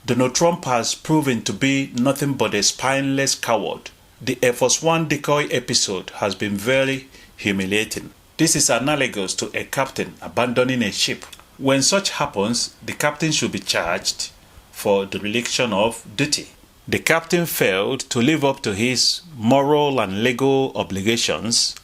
Donald Trump has proven to be nothing but a spineless coward. The Air Force One decoy episode has been very humiliating. This is analogous to a captain abandoning a ship. When such happens, the captain should be charged for dereliction of duty. The captain failed to live up to his moral and legal obligations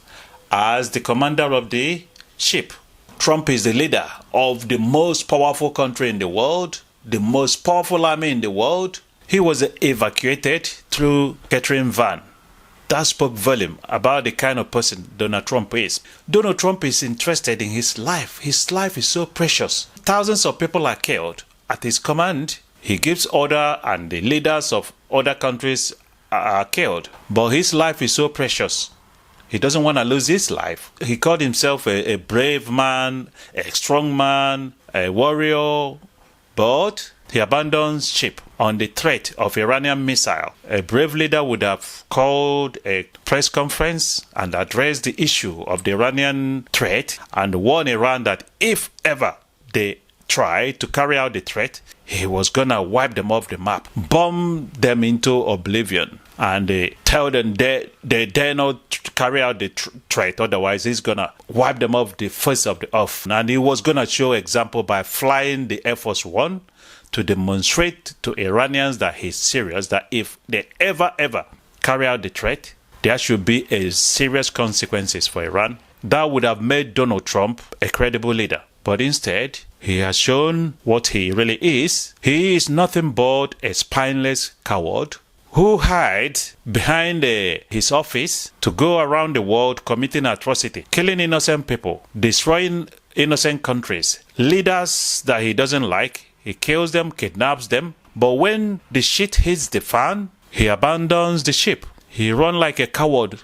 as the commander of the ship. Trump is the leader of the most powerful country in the world, the most powerful army in the world. He was evacuated through catering van. That spoke volume about the kind of person Donald Trump is. Donald Trump is interested in his life. His life is so precious. Thousands of people are killed. At his command, he gives order and the leaders of other countries are killed. But his life is so precious. He doesn't want to lose his life. He called himself a brave man, a strong man, a warrior, but he abandons ship on the threat of Iranian missile. A brave leader would have called a press conference and addressed the issue of the Iranian threat and warned Iran that if ever they try to carry out the threat, he was gonna wipe them off the map, bomb them into oblivion, and tell them they dare not carry out the threat, otherwise he's gonna wipe them off the face of the earth. And he was gonna show example by flying the Air Force One to demonstrate to Iranians that he's serious, that if they ever carry out the threat, there should be a serious consequences for Iran. That would have made Donald Trump a credible leader. But instead, he has shown what he really is. He is nothing but a spineless coward who hides behind his office to go around the world committing atrocity, killing innocent people, destroying innocent countries, leaders that he doesn't like. He kills them, kidnaps them. But when the shit hits the fan, he abandons the ship. He runs like a coward,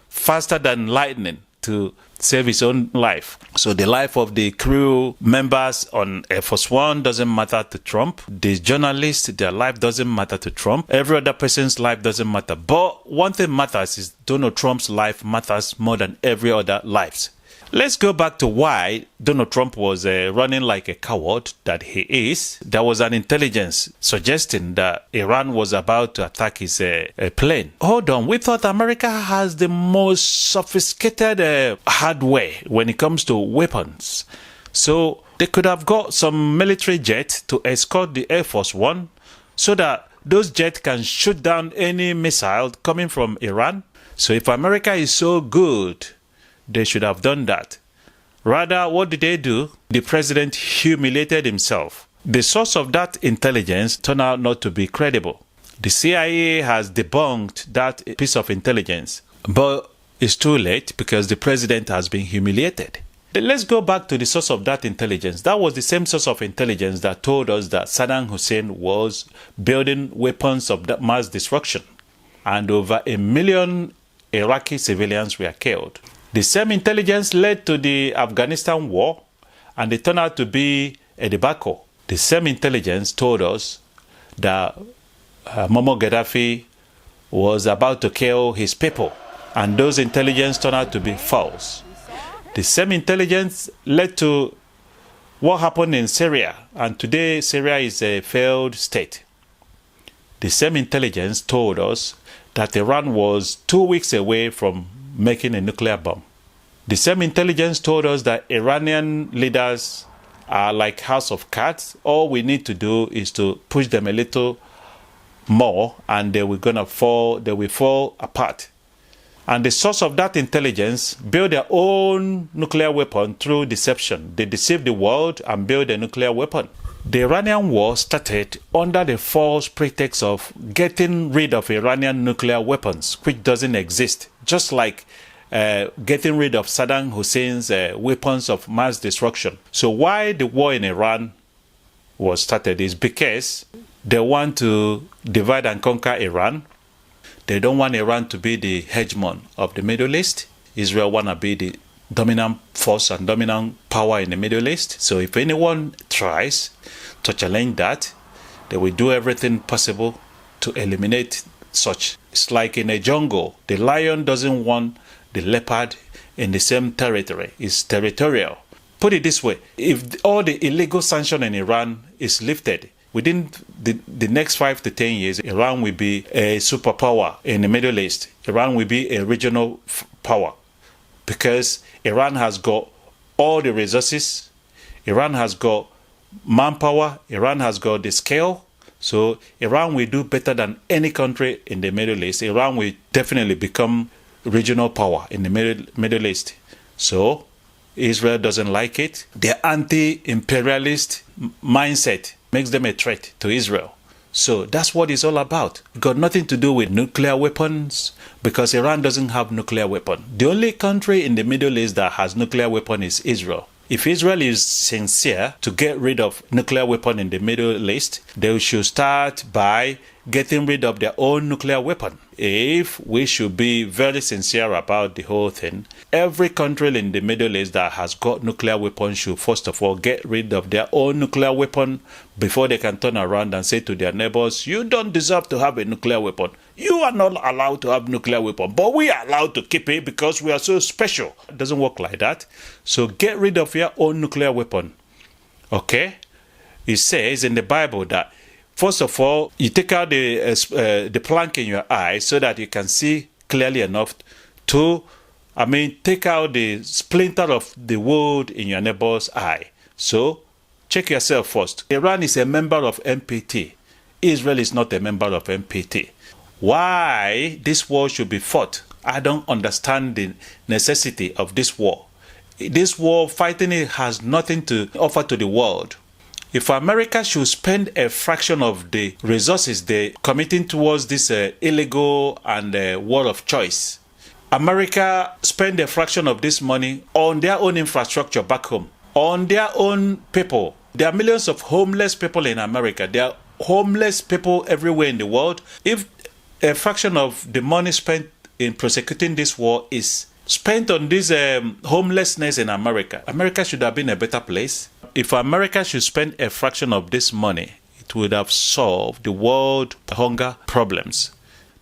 faster than lightning, to save his own life. So the life of the crew members on Air Force One doesn't matter to Trump. The journalists, their life doesn't matter to Trump. Every other person's life doesn't matter. But one thing matters is Donald Trump's life matters more than every other lives. Let's go back to why Donald Trump was running like a coward that he is. There was an intelligence suggesting that Iran was about to attack his plane. Hold on, we thought America has the most sophisticated hardware when it comes to weapons. So they could have got some military jet to escort the Air Force One so that those jets can shoot down any missile coming from Iran. So if America is so good, they should have done that. Rather, what did they do? The president humiliated himself. The source of that intelligence turned out not to be credible. The CIA has debunked that piece of intelligence, but it's too late because the president has been humiliated. Let's go back to the source of that intelligence. That was the same source of intelligence that told us that Saddam Hussein was building weapons of mass destruction, and over 1 million Iraqi civilians were killed. The same intelligence led to the Afghanistan war, and it turned out to be a debacle. The same intelligence told us that Muammar Gaddafi was about to kill his people, and those intelligence turned out to be false. The same intelligence led to what happened in Syria, and today Syria is a failed state. The same intelligence told us that Iran was 2 weeks away from making a nuclear bomb. The same intelligence told us that Iranian leaders are like house of cards. All we need to do is to push them a little more and they will fall apart. And the source of that intelligence built their own nuclear weapon through deception. They deceived the world and built a nuclear weapon. The Iranian war started under the false pretext of getting rid of Iranian nuclear weapons, which doesn't exist. Just like getting rid of Saddam Hussein's weapons of mass destruction. So why the war in Iran was started is because they want to divide and conquer Iran. They don't want Iran to be the hegemon of the Middle East. Israel want to be the dominant force and dominant power in the Middle East. So if anyone tries to challenge that, they will do everything possible to eliminate such. It's like in a jungle. The lion doesn't want the leopard in the same territory. It's territorial. Put it this way, if all the illegal sanction in Iran is lifted, within the next 5 to 10 years, Iran will be a superpower in the Middle East. Iran will be a regional power because Iran has got all the resources. Iran has got manpower. Iran has got the scale. So Iran will do better than any country in the Middle East. Iran will definitely become regional power in the Middle East. So Israel doesn't like it. Their anti-imperialist mindset makes them a threat to Israel. So that's what it's all about. It got nothing to do with nuclear weapons because Iran doesn't have nuclear weapon. The only country in the Middle East that has nuclear weapon is Israel. If Israel is sincere to get rid of nuclear weapon in the Middle East, they should start by getting rid of their own nuclear weapon. If we should be very sincere about the whole thing, every country in the Middle East that has got nuclear weapons should first of all get rid of their own nuclear weapon before they can turn around and say to their neighbors, you don't deserve to have a nuclear weapon. You are not allowed to have nuclear weapon, but we are allowed to keep it because we are so special. It doesn't work like that. So get rid of your own nuclear weapon. Okay? It says in the Bible that first of all, you take out the plank in your eye so that you can see clearly enough to, take out the splinter of the wood in your neighbor's eye. So, check yourself first. Iran is a member of NPT. Israel is not a member of NPT. Why this war should be fought? I don't understand the necessity of this war. This war, fighting it, has nothing to offer to the world. If America should spend a fraction of the resources they're committing towards this illegal and war of choice, America spend a fraction of this money on their own infrastructure back home, on their own people. There are millions of homeless people in America. There are homeless people everywhere in the world. If a fraction of the money spent in prosecuting this war is spent on this homelessness in America, America should have been a better place. If America should spend a fraction of this money, it would have solved the world hunger problems.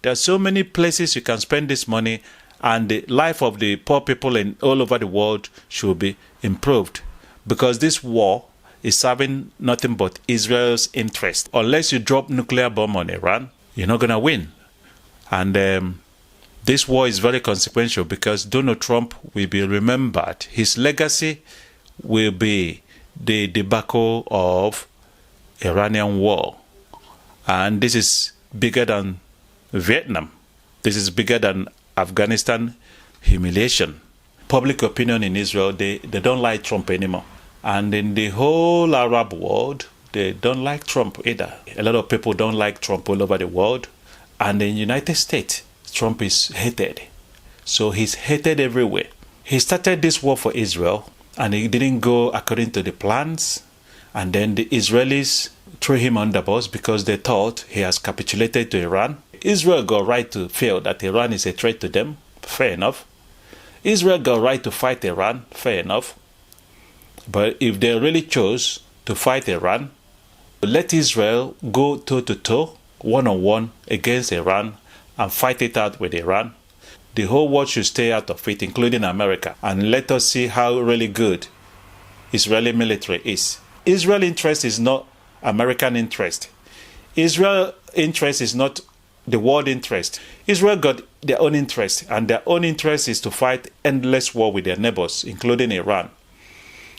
There are so many places you can spend this money, and the life of the poor people in all over the world should be improved. Because this war is serving nothing but Israel's interest. Unless you drop nuclear bomb on Iran, you're not going to win. And this war is very consequential because Donald Trump will be remembered. His legacy will be the debacle of Iranian war. And this is bigger than Vietnam. This is bigger than Afghanistan humiliation. Public opinion in Israel, they don't like Trump anymore. And in the whole Arab world, they don't like Trump either. A lot of people don't like Trump all over the world. And in the United States, Trump is hated. So he's hated everywhere. He started this war for Israel, and it didn't go according to the plans. And then the Israelis threw him under the bus because they thought he has capitulated to Iran. Israel got right to feel that Iran is a threat to them. Fair enough. Israel got right to fight Iran. Fair enough. But if they really chose to fight Iran, let Israel go toe-to-toe, one-on-one against Iran and fight it out with Iran. The whole world should stay out of it, including America, and let us see how really good Israeli military is. Israel interest is not American interest. Israel interest is not the world interest. Israel got their own interest, and their own interest is to fight endless war with their neighbors, including Iran.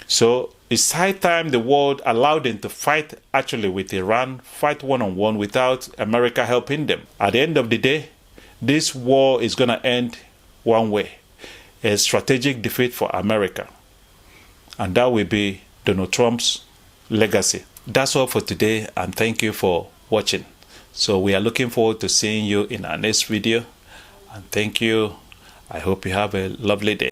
So it's high time the world allowed them to fight actually with Iran, fight one-on-one without America helping them. At the end of the day, this war is going to end one way, a strategic defeat for America. And that will be Donald Trump's legacy. That's all for today, and thank you for watching. So we are looking forward to seeing you in our next video. And thank you. I hope you have a lovely day.